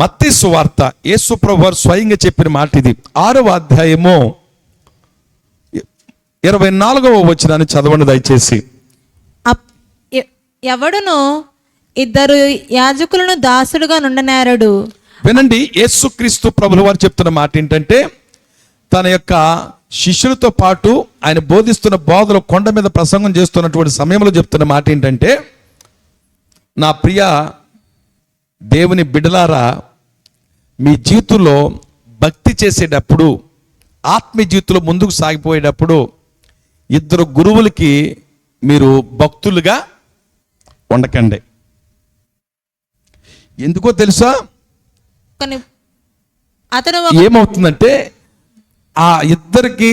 మత్తయి సువార్త యేసు ప్రభువు వారు స్వయంగా చెప్పిన మాట ఇది. 6వ అధ్యాయము 24వ వచనాన్ని చదవండి దయచేసి. ఎవడును ఇద్దరు యాజకులను దాసుడుగా నుండనేరడు. వినండి, యేసుక్రీస్తు ప్రభువు వారు చెప్తున్న మాట ఏంటంటే, తన యొక్క శిష్యులతో పాటు ఆయన బోధిస్తున్న బోధలు కొండ మీద ప్రసంగం చేస్తున్నటువంటి సమయంలో చెప్తున్న మాట ఏంటంటే, నా ప్రియ దేవుని బిడ్డలారా, మీ జీవితంలో భక్తి చేసేటప్పుడు, ఆత్మీయ జీవితంలో ముందుకు సాగిపోయేటప్పుడు ఇద్దరు గురువులకి మీరు భక్తులుగా ఉండకండి. ఎందుకో తెలుసా? ఏమవుతుందంటే ఆ ఇద్దరికి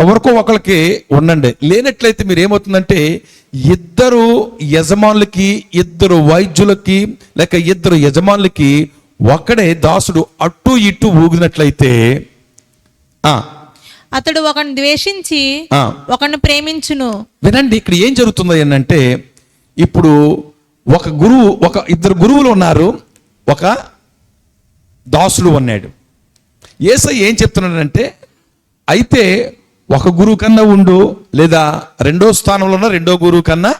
ఎవరికో ఒకరికి ఉండండి. లేనట్లయితే మీరు ఏమవుతుందంటే ఇద్దరు యజమానులకి, ఇద్దరు వైద్యులకి, లేక ఇద్దరు యజమానులకి ఒకడే దాసుడు అటు ఇటు ఊగినట్లయితే అతడు ఒకరిని ద్వేషించి ఒకరిని ప్రేమించును. వినండి, ఇక్కడ ఏం జరుగుతుంది అంటే, ఇప్పుడు ఇద్దరు గురువులు ఉన్నారు, ఒక దాసుడు ఉన్నాడు. యేసయ్య ఏం చెప్తున్నాడంటే, అయితే ఒక గురువు కన్నా ఉండు, లేదా రెండో స్థానంలో ఉన్న రెండో గురువు కన్నా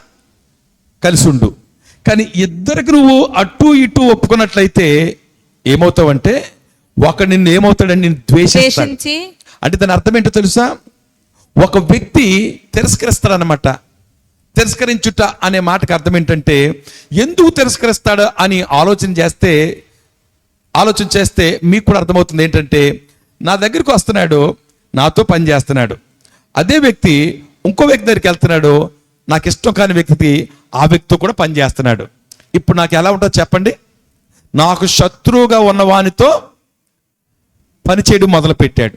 కలిసి ఉండు. కానీ ఇద్దరికి నువ్వు అటు ఇటు ఒప్పుకున్నట్లయితే ఏమవుతావంటే, ఒక నిన్ను ఏమవుతాడని నిన్ను ద్వేషిస్తాడు. అంటే దాని అర్థం ఏంటో తెలుసా? ఒక వ్యక్తి తిరస్కరిస్తాడనమాట. తిరస్కరించుట అనే మాటకు అర్థం ఏంటంటే, ఎందుకు తిరస్కరిస్తాడు అని ఆలోచన చేస్తే మీకు కూడా అర్థమవుతుంది ఏంటంటే, నా దగ్గరికి వస్తున్నాడు, నాతో పని చేస్తున్నాడు. అదే వ్యక్తి ఇంకో వ్యక్తి దగ్గరికి వెళ్తున్నాడు, నాకు ఇష్టం కాని వ్యక్తి ఆ వ్యక్తితో కూడా పని చేస్తున్నాడు. ఇప్పుడు నాకు ఎలా ఉంటుందో చెప్పండి? నాకు శత్రువుగా ఉన్నవానితో పనిచేయడం మొదలు పెట్టాడు.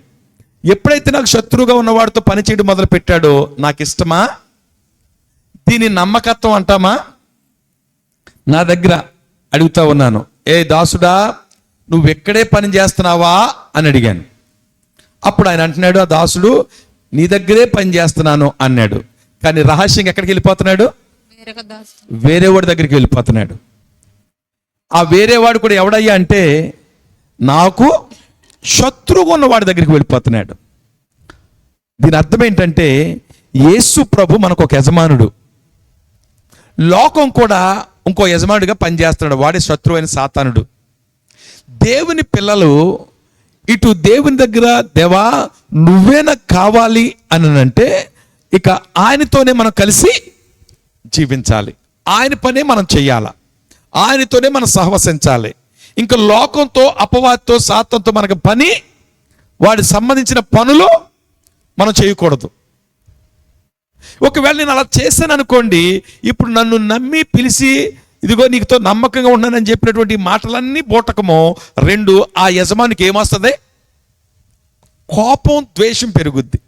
ఎప్పుడైతే నాకు శత్రువుగా ఉన్నవాడితో పనిచేయడం మొదలు పెట్టాడో నాకు ఇష్టమా? దీని నమ్మకత్వం అంటామా? నా దగ్గర అడుగుతా ఉన్నాను, ఏ దాసుడా, నువ్వు ఎక్కడే పని చేస్తున్నావా అని అడిగాను. అప్పుడు ఆయన అంటున్నాడు, ఆ దాసుడు నీ దగ్గరే పని చేస్తున్నాను అన్నాడు. కానీ రహస్యంగా ఎక్కడికి వెళ్ళిపోతున్నాడు? వేరేవాడి దగ్గరికి వెళ్ళిపోతున్నాడు. ఆ వేరేవాడు కూడా ఎవడయ్యా అంటే, నాకు శత్రువుగా ఉన్న వాడి దగ్గరికి వెళ్ళిపోతున్నాడు. దీని అర్థం ఏంటంటే, యేసు ప్రభు మనకు ఒక యజమానుడు, లోకం కూడా ఇంకో యజమానుడిగా పనిచేస్తున్నాడు, వాడే శత్రువు అయిన సాతానుడు. దేవుని పిల్లలు ఇటు దేవుని దగ్గర, దేవా నువ్వే నాకు కావాలి అని అంటే, ఇక ఆయనతోనే మనం కలిసి జీవించాలి, ఆయన పనే మనం చెయ్యాలి, ఆయనతోనే మనం సహవసించాలి. ఇంకా లోకంతో, అపవాదితో, సాతంతో మనకు పని, వాడికి సంబంధించిన పనులు మనం చేయకూడదు. ఒకవేళ నేను అలా చేశాను అనుకోండి, ఇప్పుడు నన్ను నమ్మి పిలిచి ఇదిగో నీకుతో నమ్మకంగా ఉన్నానని చెప్పినటువంటి మాటలన్నీ బోటకమో, రెండు ఆ యజమానికి ఏమొస్తుంది? కోపం, ద్వేషం పెరుగుద్ది.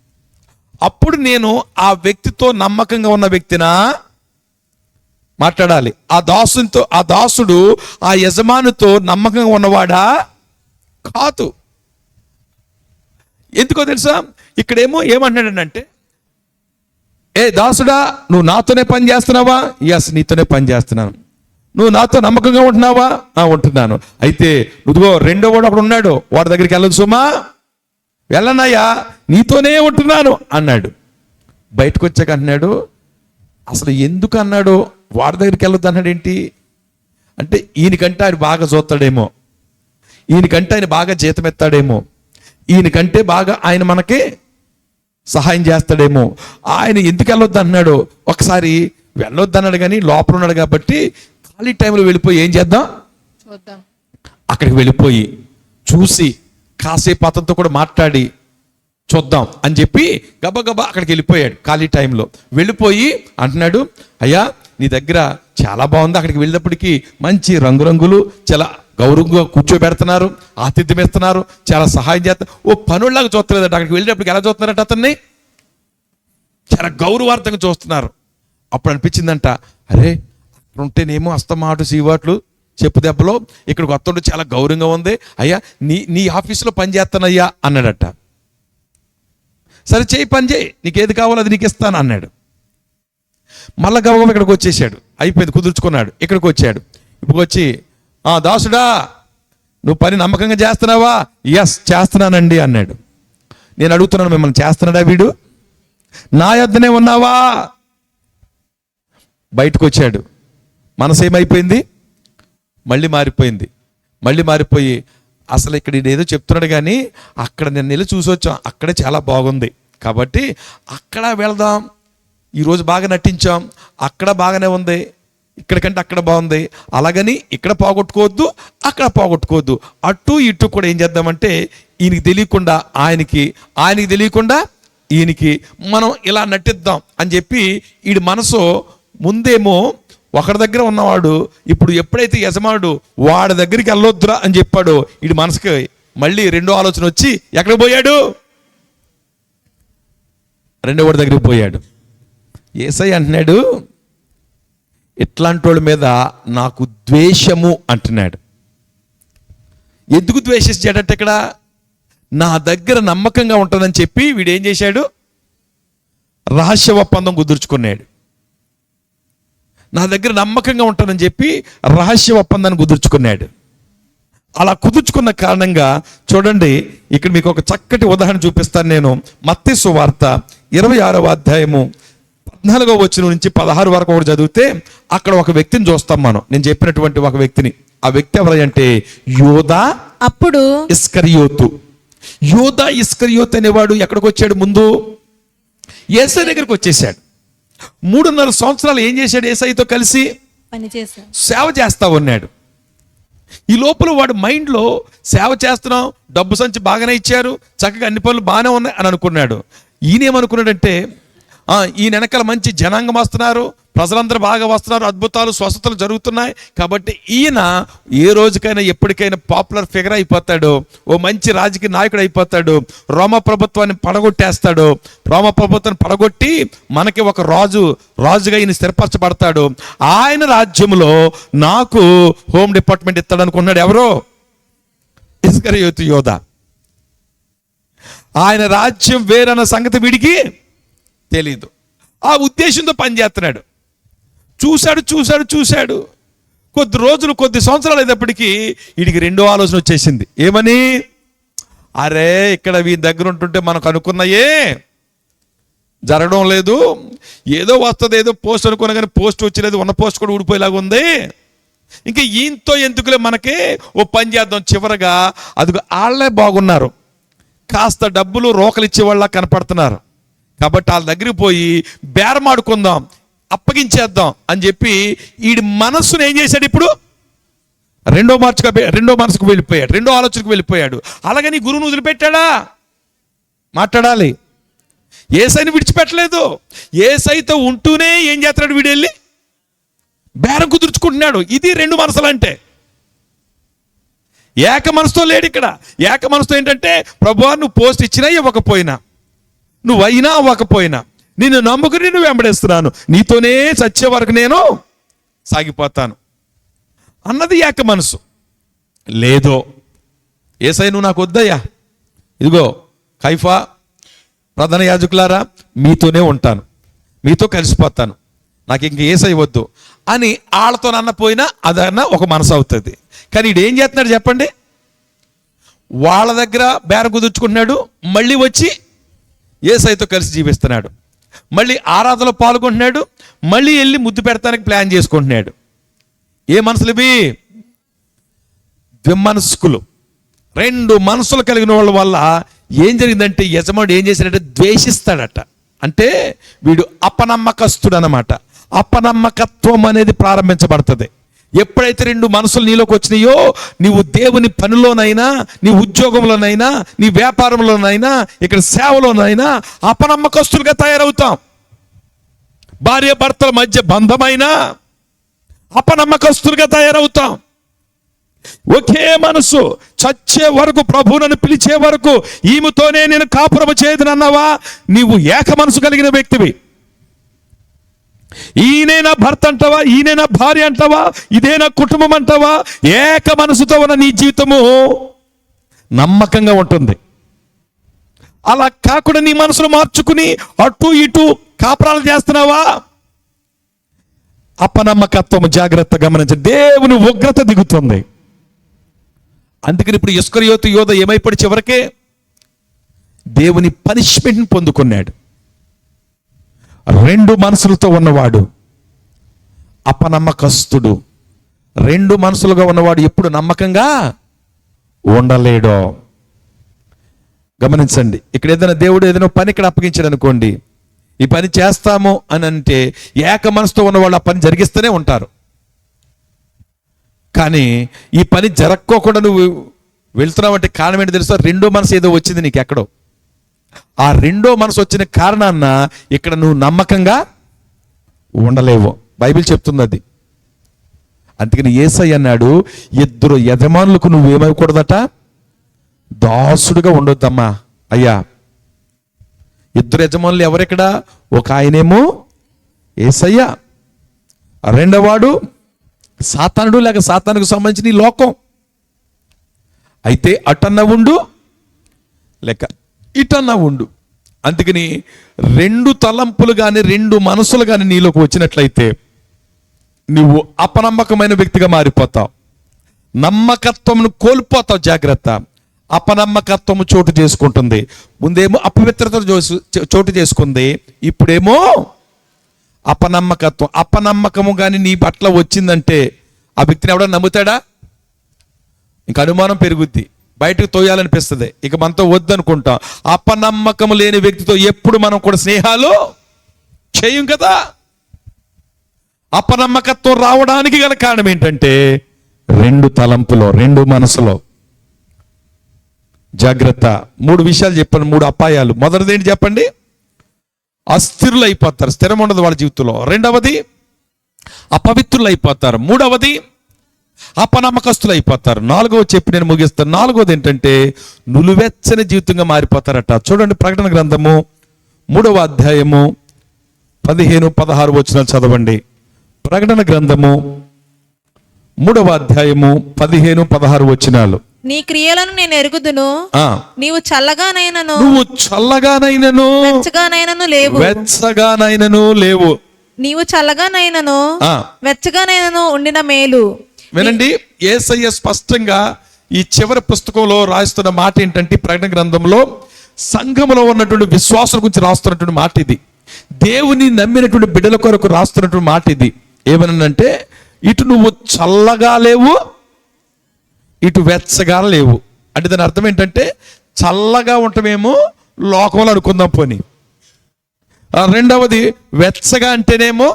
అప్పుడు నేను ఆ వ్యక్తితో నమ్మకంగా ఉన్న వ్యక్తినా మాట్లాడాలి. ఆ దాసుడు ఆ యజమానితో నమ్మకంగా ఉన్నవాడా? కాదు. ఎందుకో తెలుసా? ఇక్కడేమో ఏమంటున్నాడంటే, ఏ దాసుడా, నువ్వు నాతోనే పని చేస్తున్నావా? ఎస్, నీతోనే పని చేస్తున్నాను. నువ్వు నాతో నమ్మకంగా ఉంటున్నావా? ఉంటున్నాను. అయితే నువ్వు రెండో వాడు అక్కడ ఉన్నాడు, వాడి దగ్గరికి వెళ్ళదు సుమా, వెళ్ళనయ్యా, నీతోనే ఉంటున్నాను అన్నాడు. బయటకు వచ్చాక అంటున్నాడు, అసలు ఎందుకు అన్నాడు? వాడి దగ్గరికి వెళ్ళొద్దు అన్నాడు ఏంటి అంటే, ఈయనకంటే ఆయన బాగా చూస్తాడేమో, ఈయనకంటే ఆయన బాగా జీతం ఎత్తాడేమో, ఈయనకంటే బాగా ఆయన మనకి సహాయం చేస్తాడేమో, ఆయన ఎందుకు వెళ్ళొద్దు అన్నాడు? ఒకసారి వెళ్ళొద్దు అన్నాడు, కానీ లోపల ఉన్నాడు కాబట్టి ఖాళీ టైంలో వెళ్ళిపోయి ఏం చేద్దాం, అక్కడికి వెళ్ళిపోయి చూసి కాసేపు అతనితో కూడా మాట్లాడి చూద్దాం అని చెప్పి గబగబా అక్కడికి వెళ్ళిపోయాడు. ఖాళీ టైంలో వెళ్ళిపోయి అంటున్నాడు, అయ్యా నీ దగ్గర చాలా బాగుంది, అక్కడికి వెళ్ళినప్పటికీ మంచి రంగురంగులు, చాలా గౌరవంగా కూర్చోబెడుతున్నారు, ఆతిథ్యం ఇస్తున్నారు, చాలా సహాయం చేస్తారు. ఓ పనుల్లాగా చూస్తలేదట. అక్కడికి వెళ్ళినప్పటికి ఎలా చూస్తున్నారట? అతన్ని చాలా గౌరవార్థంగా చూస్తున్నారు. అప్పుడు అనిపించిందంట, అరే అక్కడ ఉంటేనేమో అస్తమాటు సీవాట్లు చెప్పు దెబ్బలో, ఇక్కడికి వస్తుంటే చాలా గౌరవంగా ఉంది, అయ్యా నీ ఆఫీసులో పని చేస్తానయ్యా అన్నాడట. సరే చేయి, పని చేయి, నీకేది కావాలో అది నీకు ఇస్తాను అన్నాడు. మళ్ళా గబగబా ఇక్కడికి వచ్చేసాడు, అయిపోయింది, కుదుర్చుకున్నాడు. ఇక్కడికి వచ్చాడు. ఇప్పుడు వచ్చి, దాసుడా నువ్వు పని నమ్మకంగా చేస్తున్నావా? ఎస్ చేస్తున్నానండి అన్నాడు. నేను అడుగుతున్నాను మిమ్మల్ని, చేస్తున్నాడా వీడు? నా యొద్దనే ఉన్నావా? బయటకు వచ్చాడు. మనసు ఏమైపోయింది? మళ్ళీ మారిపోయి అసలు ఇక్కడ ఏదో చెప్తున్నాడు కానీ అక్కడ నేను వెళ్ళి చూసి వచ్చాం, అక్కడే చాలా బాగుంది కాబట్టి అక్కడ వెళదాం, ఈరోజు బాగా నటించాం, అక్కడ బాగానే ఉంది, ఇక్కడికంటే అక్కడ బాగుంది, అలాగని ఇక్కడ పోగొట్టుకోవద్దు, అక్కడ పోగొట్టుకోవద్దు, అటు ఇటు కూడా ఏం చేద్దామంటే ఈయనకి తెలియకుండా ఆయనకి తెలియకుండా ఈయనకి మనం ఇలా నటిద్దాం అని చెప్పి వీడి మనసు ముందేమో ఒకరి దగ్గర ఉన్నవాడు ఇప్పుడు ఎప్పుడైతే యజమానుడు వాడి దగ్గరికి వెళ్ళొద్దురా అని చెప్పాడో వీడి మనసుకి మళ్ళీ రెండో ఆలోచన వచ్చి ఎక్కడికి పోయాడు? రెండో వాడి దగ్గరికి పోయాడు. యేసయ్య అంటున్నాడు, ఇట్లాంటి వాళ్ళ మీద నాకు ద్వేషము అంటున్నాడు. ఎందుకు ద్వేషించాడంటే ఇక్కడ నా దగ్గర నమ్మకంగా ఉంటానని చెప్పి వీడు ఏం చేశాడు? రహస్య ఒప్పందం కుదుర్చుకున్నాడు. నా దగ్గర నమ్మకంగా ఉంటానని చెప్పి రహస్య ఒప్పందాన్ని కుదుర్చుకున్నాడు. అలా కుదుర్చుకున్న కారణంగా చూడండి, ఇక్కడ మీకు ఒక చక్కటి ఉదాహరణ చూపిస్తాను నేను. మత్తయి సువార్త 26వ అధ్యాయము 14వ వచనం నుంచి 16 వరకు ఒకటి చదివితే అక్కడ ఒక వ్యక్తిని చూస్తాం మనం. నేను చెప్పినటువంటి ఒక వ్యక్తిని. ఆ వ్యక్తి ఎవరంటే యోదా అప్పుడు ఇస్కరియోతు. యోదా ఇస్కరియోతు అనేవాడు ఎక్కడికి వచ్చాడు? ముందు యేసయ్య దగ్గరికి వచ్చేసాడు. 3.5 సంవత్సరాలు ఏం చేశాడు? యేసయ్యతో కలిసి పనిచేశాడు, సేవ చేస్తా ఉన్నాడు. ఈ లోపల వాడు మైండ్లో సేవ చేస్తున్నాం, డబ్బు సంచి బాగానే ఇచ్చారు, చక్కగా అన్ని పనులు బాగానే ఉన్నాయి అని అనుకున్నాడు. ఈయనేమనుకున్నాడంటే ఈయన వెనకాల మంచి జనాంగం వస్తున్నారు, ప్రజలందరూ బాగా వస్తున్నారు, అద్భుతాలు స్వస్థతలు జరుగుతున్నాయి కాబట్టి ఈయన ఏ రోజుకైనా ఎప్పటికైనా పాపులర్ ఫిగర్ అయిపోతాడు, ఓ మంచి రాజకీయ నాయకుడు అయిపోతాడు, రోమ ప్రభుత్వాన్ని పడగొట్టేస్తాడు, రోమ ప్రభుత్వాన్ని పడగొట్టి మనకి ఒక రాజుగా ఈయన స్థిరపరచబడతాడు, ఆయన రాజ్యంలో నాకు హోమ్ డిపార్ట్మెంట్ ఇస్తాడు అనుకున్నాడు. ఎవరో? ఇస్కరియోతు యోధా. ఆయన రాజ్యం వేరన్న సంగతి వీడికి తెలీదు. ఆ ఉద్దేశంతో పనిచేస్తున్నాడు. చూశాడు. కొద్ది సంవత్సరాలు అయినప్పటికీ వీడికి రెండో ఆలోచన వచ్చేసింది. ఏమని? అరే ఇక్కడ వీని దగ్గర ఉంటుంటే మనకు అనుకున్నాయే జరగడం లేదు, ఏదో వస్తుంది, ఏదో పోస్ట్ అనుకున్నా కానీ పోస్ట్ వచ్చలేదు, ఉన్న పోస్ట్ కూడా ఊడిపోయేలాగా ఉంది, ఇంకా ఈయనతో ఎందుకులే మనకి ఓ పని చేద్దాం. చివరగా అది వాళ్ళే బాగున్నారు, కాస్త డబ్బులు రోకలు ఇచ్చేవాళ్ళ కనపడుతున్నారు కాబట్టి వాళ్ళ దగ్గరికి పోయి బేరమాడుకుందాం, అప్పగించేద్దాం అని చెప్పి వీడి మనస్సును ఏం చేశాడు? ఇప్పుడు రెండో మనసుకు వెళ్ళిపోయాడు, రెండో ఆలోచనకు వెళ్ళిపోయాడు. అలాగని గురువును వదిలిపెట్టాడా? మాట్లాడాలి. యేసయ్యని విడిచిపెట్టలేదు. యేసయ్యతో ఉంటూనే ఏం చేస్తున్నాడు? వీడు వెళ్ళి బేరం కుదుర్చుకుంటున్నాడు. ఇది రెండు మనసులు అంటే. ఏక మనసుతో లేడు ఇక్కడ. ఏక మనసుతో ఏంటంటే, ప్రభువా నువ్వు పోస్ట్ ఇచ్చినా ఇవ్వకపోయినా, నువ్వు అయినా అవ్వకపోయినా, నిన్ను నమ్ముకుని నేను వెంబడేస్తున్నాను, నీతోనే చచ్చే వరకు నేను సాగిపోతాను అన్నది ఏక మనసు. లేదో యేసయ్య నువ్వు నాకు వద్దయ్యా, ఇదిగో కైఫా ప్రధాన యాజకులారా మీతోనే ఉంటాను, మీతో కలిసిపోతాను, నాకు ఇంక యేసయ్య వద్దు అని వాళ్ళతో అన్నపోయినా అదన్నా ఒక మనసు అవుతుంది. కానీ ఈడు ఏం చేస్తున్నాడు చెప్పండి? వాళ్ళ దగ్గర బేరం కుదుర్చుకుంటున్నాడు, మళ్ళీ వచ్చి యేసయ్యతో కలిసి జీవిస్తున్నాడు, మళ్ళీ ఆరాధనలో పాల్గొంటున్నాడు, మళ్ళీ వెళ్ళి ముద్దు పెడతానికి ప్లాన్ చేసుకుంటున్నాడు. ఏ మనసులు ఇవి? ద్విమనస్కులు. రెండు మనసులు కలిగిన వాళ్ళ వల్ల ఏం జరిగిందంటే యజమానుడు ఏం చేశాడంటే ద్వేషిస్తాడట. అంటే వీడు అపనమ్మకస్తుడు అన్నమాట. అపనమ్మకత్వం అనేది ప్రారంభించబడుతుంది. ఎప్పుడైతే రెండు మనసులు నీలోకి వచ్చినాయో, నీవు దేవుని పనిలోనైనా, నీ ఉద్యోగంలోనైనా, నీ వ్యాపారంలోనైనా, ఇక్కడ సేవలోనైనా అపనమ్మకస్తులుగా తయారవుతాం. భార్య భర్తల మధ్య బంధమైనా అపనమ్మకస్తులుగా తయారవుతాం. ఒకే మనసు చచ్చే వరకు, ప్రభువునని పిలిచే వరకు ఈమెతోనే నేను కాపురము చేయదునన్నావా, నీవు ఏక మనసు కలిగిన వ్యక్తివి. ఈయనే నా భర్త అంటావా, ఈయనే నా భార్య అంటావా, ఇదే నా కుటుంబం అంటావా, ఏక మనసుతో ఉన్న నీ జీవితము నమ్మకంగా ఉంటుంది. అలా కాకుండా నీ మనసును మార్చుకుని అటు ఇటు కాపురాలు చేస్తున్నావా, అపనమ్మకత్వము. జాగ్రత్త గమనించండి, దేవుని ఉగ్రత దిగుతుంది. అందుకని ఇప్పుడు ఇస్కరియోతు యోధ ఏమైపోయి చివరికే దేవుని పనిష్మెంట్ని పొందుకున్నాడు. రెండు మనసులతో ఉన్నవాడు అపనమ్మకస్తుడు. రెండు మనసులుగా ఉన్నవాడు ఎప్పుడు నమ్మకంగా ఉండలేడో. గమనించండి, ఇక్కడ ఏదైనా దేవుడు ఏదైనా పని ఇక్కడ అప్పగించాడు అనుకోండి, ఈ పని చేస్తాము అని అంటే ఏక మనసుతో ఉన్నవాళ్ళు ఆ పని జరిగిస్తూనే ఉంటారు. కానీ ఈ పని జరక్కోకుండా నువ్వు వెళ్తున్నావు అంటే కారణం ఏంటి తెలుసా? రెండో మనసు ఏదో వచ్చింది నీకు ఎక్కడో. ఆ రెండో మనసు వచ్చిన కారణాన్న ఇక్కడ నువ్వు నమ్మకంగా ఉండలేవు. బైబిల్ చెప్తుంది అది. అందుకని యేసయ్య అన్నాడు, ఇద్దరు యజమానులకు నువ్వేమైకూడదట, దాసుడుగా ఉండొద్దమ్మా. అయ్యా, ఇద్దరు యజమానులు ఎవరెక్కడ? ఒక ఆయనేమో యేసయ్య, రెండోవాడు సాతానుడు, లేక సాతానుకు సంబంధించిన ఈ లోకం. అయితే అటన్న ఉండు లేక ఇటన్న ఉండు. అందుకని రెండు తలంపులు కానీ రెండు మనసులు కానీ నీలోకి వచ్చినట్లయితే నువ్వు అపనమ్మకమైన వ్యక్తిగా మారిపోతావు. నమ్మకత్వంను కోల్పోతావు. జాగ్రత్త. అపనమ్మకత్వము చోటు చేసుకుంటుంది. ముందేమో అపవిత్రత చోటు చేసుకుంది, ఇప్పుడేమో అపనమ్మకత్వం. అపనమ్మకము కానీ నీ పట్ల వచ్చిందంటే ఆ వ్యక్తిని ఎవడన్నా నమ్ముతాడా? ఇంక అనుమానం పెరుగుద్ది, బయటకు తోయాలనిపిస్తుంది, ఇక మనతో వద్దనుకుంటాం. అపనమ్మకం లేని వ్యక్తితో ఎప్పుడు మనం కూడా స్నేహాలు చేయం కదా. అపనమ్మకత్వం రావడానికి గల కారణం ఏంటంటే రెండు తలంపులో, రెండు మనసులో. జాగ్రత్త. మూడు విషయాలు చెప్పండి, మూడు అపాయాలు. మొదటిది ఏంటి చెప్పండి? అస్థిరులు అయిపోతారు, స్థిరం ఉండదు వాళ్ళ జీవితంలో. రెండవది అపవిత్రులు అయిపోతారు. మూడవది అపనమ్మకస్తులు అయిపోతారు. నాలుగవది చెప్పి నేను ముగిస్తాను. నాలుగవది ఏంటంటే నులువెచ్చని జీవితంగా మారిపోతారట. చూడండి, ప్రకటన గ్రంథము 3వ అధ్యాయము 15-16 వచనాలు చదవండి. ప్రకటన గ్రంథము 3వ అధ్యాయము 15-16 వచనాలు. నీ క్రియలను నేను ఎరుగుదును, నీవు చల్లగానైనను వెచ్చగానైనను లేవు. నీవు చల్లగానైనను వెచ్చగానైనను ఉండిన మేలు. వినండి, యేసయ్య స్పష్టంగా ఈ చివరి పుస్తకంలో రాస్తున్న మాట ఏంటంటే, ప్రకటన గ్రంథంలో సంఘములో ఉన్నటువంటి విశ్వాసం గురించి రాస్తున్నటువంటి మాట ఇది. దేవుని నమ్మినటువంటి బిడ్డల కొరకు రాస్తున్నటువంటి మాట ఇది. ఏమనంటే, ఇటు నువ్వు చల్లగా లేవు, ఇటు వెచ్చగా లేవు. అంటే దాని అర్థం ఏంటంటే, చల్లగా ఉండటమేమో లోకంలో అనుకుందాం పోనీ. రెండవది వెచ్చగా అంటేనేమో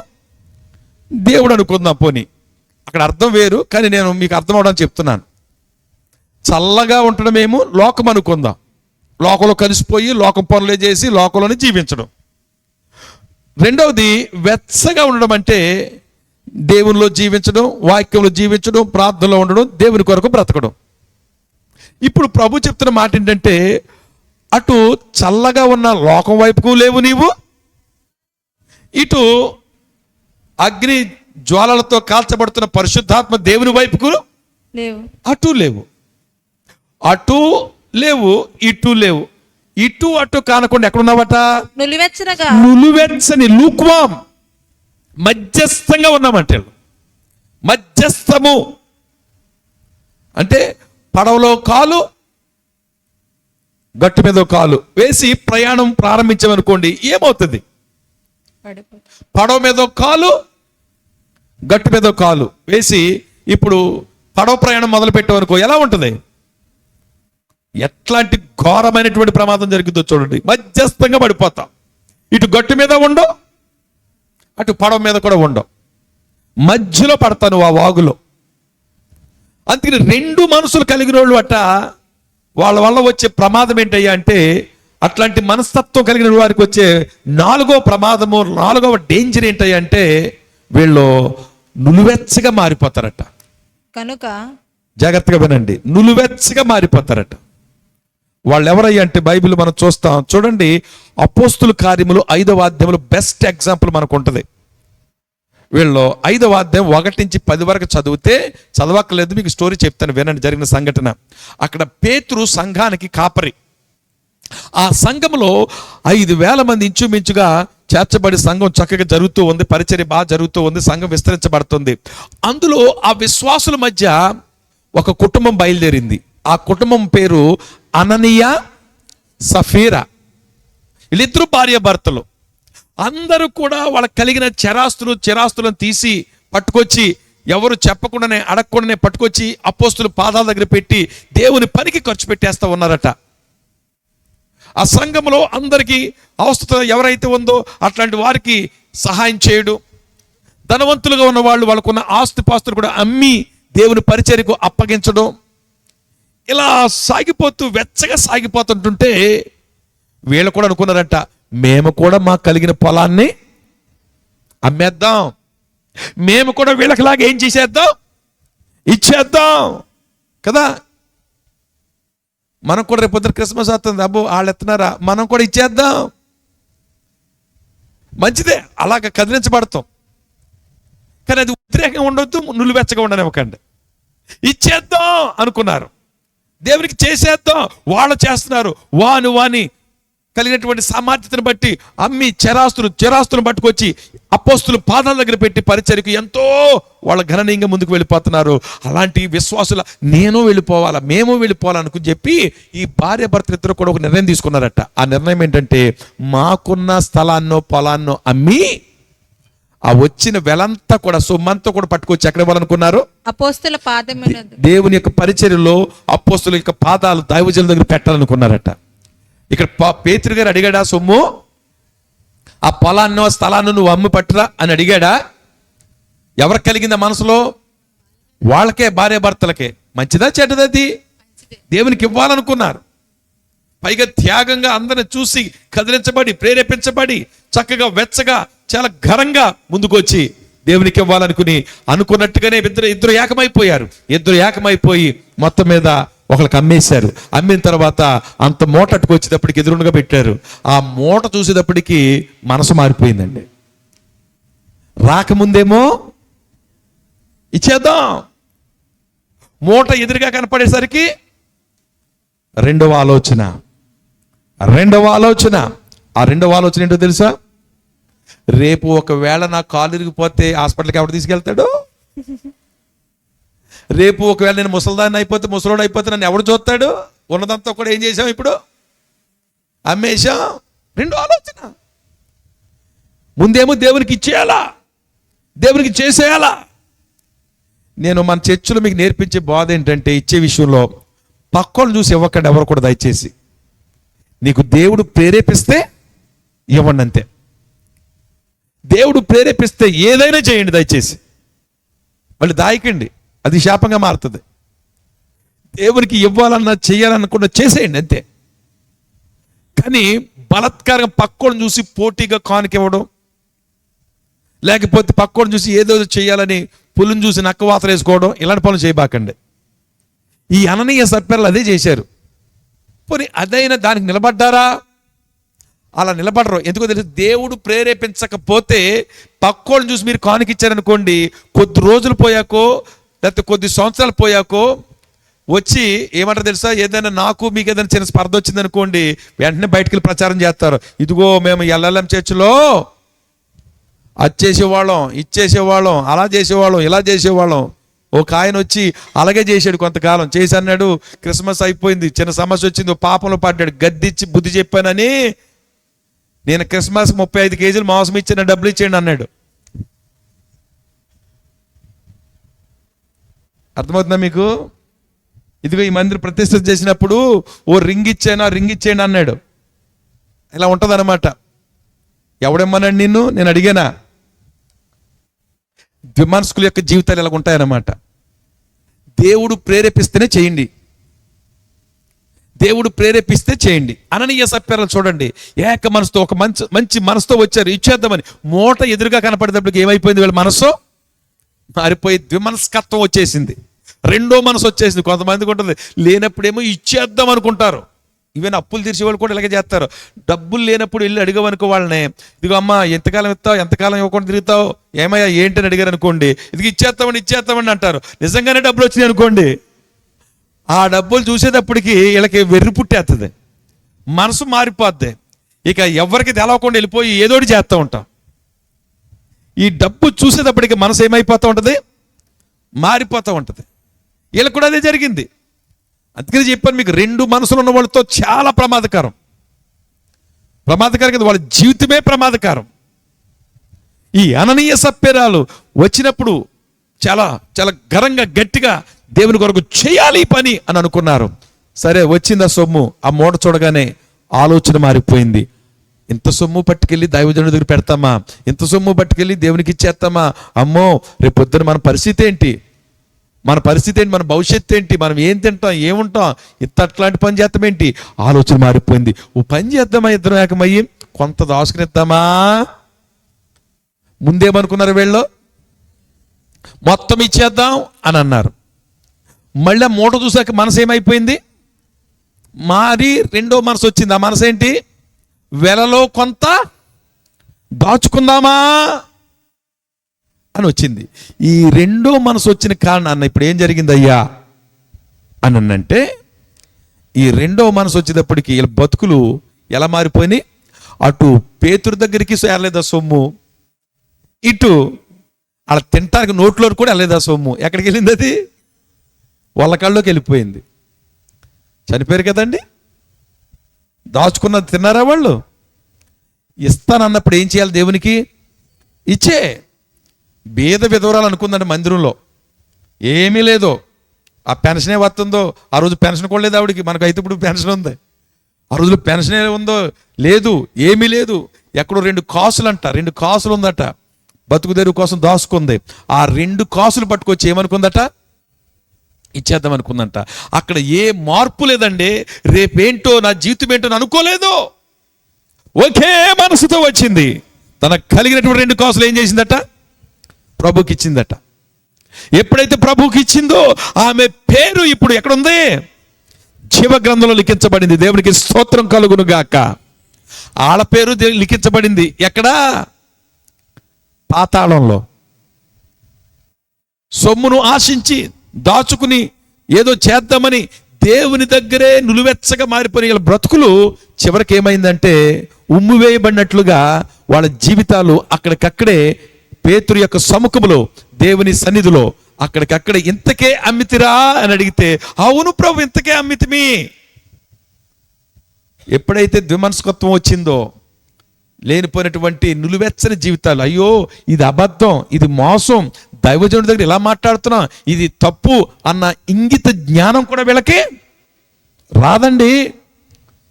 దేవుడు అనుకుందాం పోనీ. అక్కడ అర్థం వేరు, కానీ నేను మీకు అర్థం అవడానికి చెప్తున్నాను. చల్లగా ఉండటమేమో లోకం అనుకుందాం, లోకంలో కలిసిపోయి లోకం పనులే చేసి లోకంలోనే జీవించడం. రెండవది వెచ్చగా ఉండడం అంటే దేవునిలో జీవించడం, వాక్యంలో జీవించడం, ప్రార్థనలో ఉండడం, దేవుని కొరకు బ్రతకడం. ఇప్పుడు ప్రభు చెప్తున్న మాట ఏంటంటే, అటు చల్లగా ఉన్న లోకం వైపుకు లేవు నీవు, ఇటు అగ్ని జ్వాలలతో కాల్చబడుతున్న పరిశుద్ధాత్మ దేవుని వైపుకు లేవు. అటు లేవు, అటు లేవు, ఇటు లేవు. ఇటు అటు కానకుండా ఎక్కడున్నావట? నులివెచ్చని లూక్వామ్, మధ్యస్థంగా ఉన్నామంటే. మధ్యస్థము అంటే పడవలో కాలు, గట్టు మీద కాలు వేసి ప్రయాణం ప్రారంభించామనుకోండి, ఏమవుతుంది? పడవ మీద కాలు, గట్టు మీద కాలు వేసి ఇప్పుడు పడవ ప్రయాణం మొదలు పెట్టామనుకో, ఎలా ఉంటుంది? ఎట్లాంటి ఘోరమైనటువంటి ప్రమాదం జరుగుతుందో చూడండి. మధ్యస్థంగా పడిపోతాం. ఇటు గట్టు మీద ఉండవు, అటు పడవ మీద కూడా ఉండవు, మధ్యలో పడతాను ఆ వాగులో. అందుకని రెండు మనసులు కలిగిన వాళ్ళు అట్ట, వాళ్ళ వల్ల వచ్చే ప్రమాదం ఏంటయ్యా అంటే, అట్లాంటి మనస్తత్వం కలిగిన వారికి వచ్చే నాలుగవ ప్రమాదము, నాలుగవ డేంజర్ ఏంటయ్యా అంటే, వీళ్ళు నులివెచ్చగా మారిపోతారట. కనుక జాగ్రత్తగా వినండి, నులివెచ్చగా మారిపోతారట. వాళ్ళు ఎవరయ్యా అంటే బైబిల్ మనం చూస్తాం. చూడండి, అపోస్తుల కార్యములు 5వ అధ్యాయంలో బెస్ట్ ఎగ్జాంపుల్ మనకు ఉంటుంది. వీళ్ళు 5వ అధ్యాయం 1 నుంచి 10 వరకు చదివితే, చదవక్కర్లేదు, మీకు స్టోరీ చెప్తాను వినండి. జరిగిన సంఘటన. అక్కడ పేతురు సంఘానికి కాపరి. ఆ సంఘంలో 5,000 మంది ఇంచుమించుగా చేర్చబడి సంఘం చక్కగా జరుగుతూ ఉంది, పరిచర్య బాగా జరుగుతూ ఉంది, సంఘం విస్తరించబడుతుంది. అందులో ఆ విశ్వాసుల మధ్య ఒక కుటుంబం బయలుదేరింది. ఆ కుటుంబం పేరు అననీయ సఫీరా. వీళ్ళిద్దరూ భార్య భర్తలు. అందరూ కూడా వాళ్ళకి కలిగిన చిరాస్తులను తీసి పట్టుకొచ్చి, ఎవరు చెప్పకుండానే అడగకుండానే పట్టుకొచ్చి అపోస్తుల పాదాల దగ్గర పెట్టి దేవుని పనికి ఖర్చు పెట్టేస్తా ఉన్నారట. ఆ సంఘంలో అందరికీ అవసరం ఎవరైతే ఉందో అట్లాంటి వారికి సహాయం చేయడు. ధనవంతులుగా ఉన్న వాళ్ళు వాళ్ళకున్న ఆస్తిపాస్తులు కూడా అమ్మి దేవుని పరిచర్యకు అప్పగించడం. ఇలా సాగిపోతూ వెచ్చగా సాగిపోతుంటుంటే వీళ్ళు కూడా అనుకున్నారంట, మేము కూడా మాకు కలిగిన పొలాన్ని అమ్మేద్దాం, మేము కూడా వీళ్ళకిలాగా ఏం చేసేద్దాం, ఇచ్చేద్దాం కదా. మనం కూడా రేపు పొద్దున క్రిస్మస్ వస్తుంది, అబ్బో వాళ్ళు ఎత్తున్నారా, మనం కూడా ఇచ్చేద్దాం. మంచిదే, అలాగ కదిలించబడతాం. కానీ అది ఉద్రేకంగా ఉండొద్దు, నులివెచ్చగా ఉండనివ్వకండి. ఇచ్చేద్దాం అనుకున్నారు, దేవునికి చేసేద్దాం. వాళ్ళు చేస్తున్నారు. వాని కలిగినటువంటి సామర్థ్యతను బట్టి అమ్మి చిరాస్తులను పట్టుకొచ్చి అపోస్తుల పాదాల దగ్గర పెట్టి పరిచర్యకు ఎంతో వాళ్ళ గణనీయంగా ముందుకు వెళ్ళిపోతున్నారు. అలాంటి విశ్వాసుల మేము వెళ్ళిపోవాలనుకుని చెప్పి ఈ భార్య భర్తలు ఇద్దరు కూడా ఒక నిర్ణయం తీసుకున్నారట. ఆ నిర్ణయం ఏంటంటే, మాకున్న స్థలాన్నో పొలాన్నో అమ్మి ఆ వచ్చిన వెలంతా కూడా సొమ్మంతా కూడా పట్టుకొచ్చి ఎక్కడ ఇవ్వాలనుకున్నారు? అపోస్తుల పాదములందు, దేవుని యొక్క పరిచర్యలో అపోస్తుల యొక్క పాదాలు దైవజనుల దగ్గర పెట్టాలనుకున్నారట. ఇక్కడ పేతురు గారు అడిగాడా సొమ్ము? ఆ పొలాన్నో స్థలాన్ని నువ్వు అమ్మి పట్టురా అని అడిగాడా? ఎవరికి కలిగిందా మనసులో? వాళ్ళకే, భార్య భర్తలకే. మంచిదా చెడ్డదది? దేవునికి ఇవ్వాలనుకున్నారు. పైగా త్యాగంగా అందరిని చూసి కదిలించబడి ప్రేరేపించబడి చక్కగా వెచ్చగా చాలా ఘనంగా ముందుకు వచ్చి దేవునికి ఇవ్వాలనుకుని అనుకున్నట్టుగానే ఇద్దరు ఏకమైపోయి మొత్తం మీద ఒకరికి అమ్మేశారు. అమ్మిన తర్వాత అంత మూట అట్టుకొచ్చేటప్పటికి ఎదురుగా పెట్టారు. ఆ మూట చూసేటప్పటికి మనసు మారిపోయిందండి. రాకముందేమో ఇచ్చేద్దాం, మూట ఎదురుగా కనపడేసరికి రెండవ ఆలోచన. ఆ రెండవ ఆలోచన ఏంటో తెలుసా? రేపు ఒకవేళ నా కాలు ఇరిగిపోతే హాస్పిటల్కి ఎవరు తీసుకెళ్తాడు? రేపు ఒకవేళ నేను ముసలోడు అయిపోతే నన్ను ఎవడు చూస్తాడు? ఉన్నదంతా కూడా ఏం చేసాం, ఇప్పుడు అమ్మేశాం. రెండో ఆలోచన. ముందేమో దేవునికి ఇచ్చేయాలా, దేవునికి చేసేయాలా. నేను మన చర్చిలో మీకు నేర్పించే బాధ ఏంటంటే, ఇచ్చే విషయంలో పక్కను చూసి ఇవ్వకండి ఎవరు కూడా. దయచేసి నీకు దేవుడు ప్రేరేపిస్తే ఇవ్వండి, అంతే. దేవుడు ప్రేరేపిస్తే ఏదైనా చేయండి దయచేసి. మళ్ళీ దాయకండి, అది శాపంగా మారుతుంది. దేవునికి ఇవ్వాలన్నా చేయాలనుకున్నా చేసేయండి, అంతే. కానీ బలత్కారంగా పక్కోడు చూసి పోటీగా కానుకివ్వడం, లేకపోతే పక్కోడు చూసి ఏదో చేయాలని పుల్లును చూసి నక్కవాతలు వేసుకోవడం, ఇలాంటి పనులు చేయబాకండి. ఈ అననీయ సప్పెర్లు అదే చేశారు. పోనీ అదైనా దానికి నిలబడ్డారా? అలా నిలబడరు. ఎందుకో తెలుసు, దేవుడు ప్రేరేపించకపోతే పక్కోళ్ళని చూసి మీరు కానుకిచ్చారనుకోండి, కొద్ది రోజులు పోయాకో లేకపోతే కొద్ది సంవత్సరాలు పోయాకో వచ్చి ఏమంటారు తెలుసా? ఏదైనా నాకు మీకు ఏదైనా చిన్న స్పర్ధ వచ్చిందనుకోండి, వెంటనే బయటికి వెళ్ళి ప్రచారం చేస్తారు. ఇదిగో మేము ఎల్ఎల్ఎం చర్చిలో అది చేసేవాళ్ళం, ఇచ్చేసేవాళ్ళం, అలా చేసేవాళ్ళం, ఇలా చేసేవాళ్ళం. ఒక ఆయన వచ్చి అలాగే చేశాడు, కొంతకాలం చేసి అన్నాడు, క్రిస్మస్ అయిపోయింది, చిన్న సమస్య వచ్చింది, పాపంలో పడ్డాడు, గద్దిచ్చి బుద్ధి చెప్పానని నేను క్రిస్మస్ 35 కేజీలు మాంసం ఇచ్చిన డబ్బులు ఇచ్చేయండి అన్నాడు. అర్థమవుతుందా మీకు? ఇదిగో ఈ మందిరం ప్రతిష్ఠ చేసినప్పుడు ఓ రింగ్ ఇచ్చేయండి అన్నాడు. ఇలా ఉంటుంది అనమాట. ఎవడేమన్నాడు నిన్ను? నేను అడిగానా? ద్విమనస్కుల యొక్క జీవితాలు ఇలా ఉంటాయన్నమాట. దేవుడు ప్రేరేపిస్తేనే చేయండి, దేవుడు ప్రేరేపిస్తే చేయండి. అననీయ సప్పెర్లు చూడండి, ఏక మనసుతో ఒక మంచి మనసుతో వచ్చారు, ఇచ్చేద్దామని. మూట ఎదురుగా కనపడేటప్పటికి ఏమైపోయింది? వీళ్ళ మనసు మారిపోయి ద్విమనస్కత్వం వచ్చేసింది, రెండో మనసు వచ్చేసింది. కొంతమందికి ఉంటుంది, లేనప్పుడేమో ఇచ్చేద్దాం అనుకుంటారు. ఈవెన్ అప్పులు తీర్చేవాళ్ళు కూడా ఇలాగే చేస్తారు. డబ్బులు లేనప్పుడు వెళ్ళి అడిగవనుకో వాళ్ళని, ఇదిగో అమ్మా ఎంతకాలం ఇస్తావు, ఎంతకాలం ఇవ్వకుండా తిరుగుతావు, ఏమయ్యా ఏంటని అడిగారు అనుకోండి, ఇది ఇచ్చేస్తామని అంటారు. నిజంగానే డబ్బులు వచ్చినాయి అనుకోండి, ఆ డబ్బులు చూసేటప్పటికి వీళ్ళకి వెర్రి పుట్టేస్తుంది, మనసు మారిపోద్ది. ఇక ఎవరికి తెలవకుండా వెళ్ళిపోయి ఏదోటి చేస్తూ ఉంటాం. ఈ డబ్బు చూసేటప్పటికి మనసు ఏమైపోతూ ఉంటుంది? మారిపోతూ ఉంటుంది. వీళ్ళకి కూడా అదే జరిగింది. అందుకని చెప్పాను మీకు, రెండు మనసులు ఉన్న వాళ్ళతో చాలా ప్రమాదకరం కదా, వాళ్ళ జీవితమే ప్రమాదకరం. ఈ అననీయ సప్పెరాలు వచ్చినప్పుడు చాలా చాలా ఘనంగా గట్టిగా దేవుని కొరకు చేయాలి ఈ పని అని అనుకున్నారు. సరే, వచ్చింది ఆ సొమ్ము. ఆ మూట చూడగానే ఆలోచన మారిపోయింది. ఇంత సొమ్ము పట్టుకెళ్ళి దైవజనుడి దగ్గర పెడతామా? ఇంత సొమ్ము పట్టుకెళ్ళి దేవునికి ఇచ్చేస్తామా? అమ్మో, రేపు పొద్దున మన పరిస్థితి ఏంటి? మన భవిష్యత్తు ఏంటి? మనం ఏం తింటాం, ఏముంటాం? అట్లాంటి పని చేద్దాం ఏంటి? ఆలోచన మారిపోయింది. ఓ పని చేద్దామా, ఇద్దరం ఏకమయ్యి కొంత దాచుకునిద్దామా? ముందేమనుకున్నారు వీళ్ళు? మొత్తం ఇచ్చేద్దాం అని అన్నారు. మళ్ళీ మూట చూసాక మనసు ఏమైపోయింది? మారి రెండో మనసు వచ్చింది. ఆ మనసు ఏంటి? వెలలో కొంత దాచుకుందామా అని వచ్చింది. ఈ రెండో మనసు వచ్చిన కారణాన్ని ఇప్పుడు ఏం జరిగింది అయ్యా అని అంటే, ఈ రెండో మనసు వచ్చేటప్పటికి వీళ్ళ బతుకులు ఎలా మారిపోయినాయి? అటు పేతురు దగ్గరికి చేరలేదా సొమ్ము, ఇటు అలా తింటానికి నోట్లో కూడా వెళ్ళలేదా సొమ్ము. ఎక్కడికి వెళ్ళింది అది? వాళ్ళ కళ్ళలోకి వెళ్ళిపోయింది. చనిపోయారు కదండి. దాచుకున్నది తిన్నారా వాళ్ళు? ఇస్తానన్నప్పుడు ఏం చేయాలి? దేవునికి ఇచ్చే. బీద విధవరాలు అనుకుందండి మందిరంలో, ఏమీ లేదో, ఆ పెన్షనే వస్తుందో. ఆ రోజు పెన్షన్ కూడా లేదు ఆవిడికి, మనకైతే ఇప్పుడు పెన్షన్ ఉంది. ఆ రోజులో పెన్షన్ ఉందో లేదు, ఏమీ లేదు. ఎక్కడో 2 కాసులు అంట, 2 కాసులు ఉందట, బతుకు తెరువు కోసం దాచుకుంది. ఆ 2 కాసులు పట్టుకొచ్చి ఏమనుకుందట? ఇచ్చేద్దాం అనుకుందంట. అక్కడ ఏ మార్పు లేదండి. రేపేంటో నా జీవితం ఏంటో అనుకోలేదు. ఒకే మనసుతో వచ్చింది. తనకు కలిగినటువంటి 2 కాసులు ఏం చేసిందట? ప్రభుకి ఇచ్చిందట. ఎప్పుడైతే ప్రభుకి ఇచ్చిందో ఆమె పేరు ఇప్పుడు ఎక్కడుంది? జీవ గ్రంథంలో లిఖించబడింది. దేవునికి స్తోత్రం కలుగును గాక. ఆళ్ళ పేరు లిఖించబడింది ఎక్కడా? పాతాళంలో. సొమ్మును ఆశించి దాచుకుని ఏదో చేద్దామని దేవుని దగ్గరే నులివెచ్చగా మారిపోయిన వీళ్ళ బ్రతుకులు చివరికి ఏమైందంటే, ఉమ్ము వేయబడినట్లుగా వాళ్ళ జీవితాలు అక్కడికక్కడే పేతురు యొక్క సముఖములో, దేవుని సన్నిధిలో అక్కడికక్కడే ఇంతకే అమ్మితిరా అని అడిగితే, అవును ప్రభు, ఇంతకే అమ్మితిమి. ఎప్పుడైతే ద్విమనస్కత్వం వచ్చిందో, లేనిపోయినటువంటి నులివెచ్చని జీవితాలు, అయ్యో ఇది అబద్ధం, ఇది మోసం, దైవజనుడి దగ్గర ఇలా మాట్లాడుతున్నాం, ఇది తప్పు అన్న ఇంగిత జ్ఞానం కూడా వీళ్ళకి రాదండి.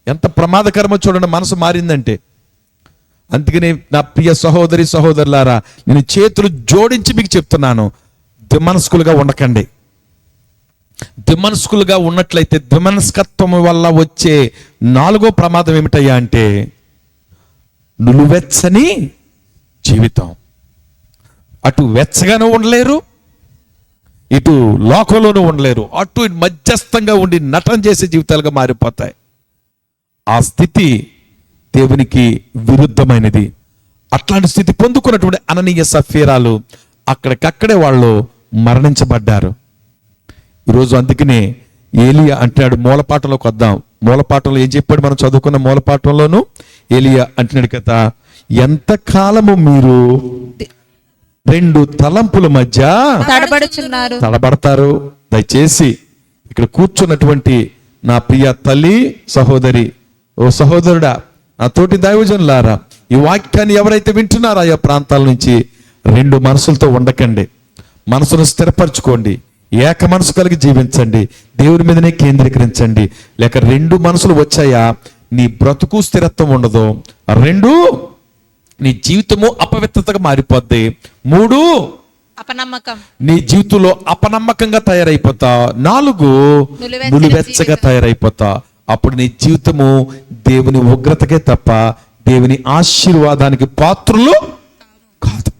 ఎంత ప్రమాదకరమో చూడండి, మనసు మారిందంటే. అందుకని నా ప్రియ సహోదరి సహోదరులారా, నేను చేతులు జోడించి మీకు చెప్తున్నాను, ద్విమనస్కులుగా ఉండకండి. ద్విమనస్కులుగా ఉన్నట్లయితే ద్విమనస్కత్వం వల్ల వచ్చే 4వ ప్రమాదం ఏమిటయ్యా అంటే, నులువెచ్చని జీవితం. అటు వెచ్చగానూ ఉండలేరు, ఇటు లోకంలోనూ ఉండలేరు. అటు మధ్యస్థంగా ఉండి నటన చేసే జీవితాలుగా మారిపోతాయి. ఆ స్థితి దేవునికి విరుద్ధమైనది. అట్లాంటి స్థితి పొందుకున్నటువంటి అననీయ సఫీరాలు అక్కడికక్కడే వాళ్ళు మరణించబడ్డారు. ఈరోజు అందుకనే ఏలియా అంటున్నాడు, మూలపాఠంలోకి వద్దాం. మూలపాఠంలో ఏం చెప్పాడు? మనం చదువుకున్న మూలపాఠంలోను ఏలియా అంటున్నాడు కదా, ఎంతకాలము మీరు 2 తలంపుల మధ్య తడబడతారు. దయచేసి ఇక్కడ కూర్చున్నటువంటి నా ప్రియ తల్లి, సహోదరి, ఓ సహోదరుడా, నా తోటి దైవజనులారా, ఈ వాక్యాన్ని ఎవరైతే వింటున్నారో ఆయా ప్రాంతాల నుంచి 2 మనసులతో ఉండకండి. మనసును స్థిరపరచుకోండి. ఏక మనసు కలిగి జీవించండి. దేవుని మీదనే కేంద్రీకరించండి. లేక 2 మనసులు వచ్చాయా, నీ బ్రతుకు స్థిరత్వం ఉండదు. 2 నీ జీవితము అపవిత్రతగా మారిపోద్ది. 3 అపనమ్మకం, నీ జీవితంలో అపనమ్మకంగా తయారైపోతా. 4 నులివెచ్చగా తయారైపోతా. అప్పుడు నీ జీవితము దేవుని ఉగ్రతకే తప్ప దేవుని ఆశీర్వాదానికి పాత్రులు కాదు.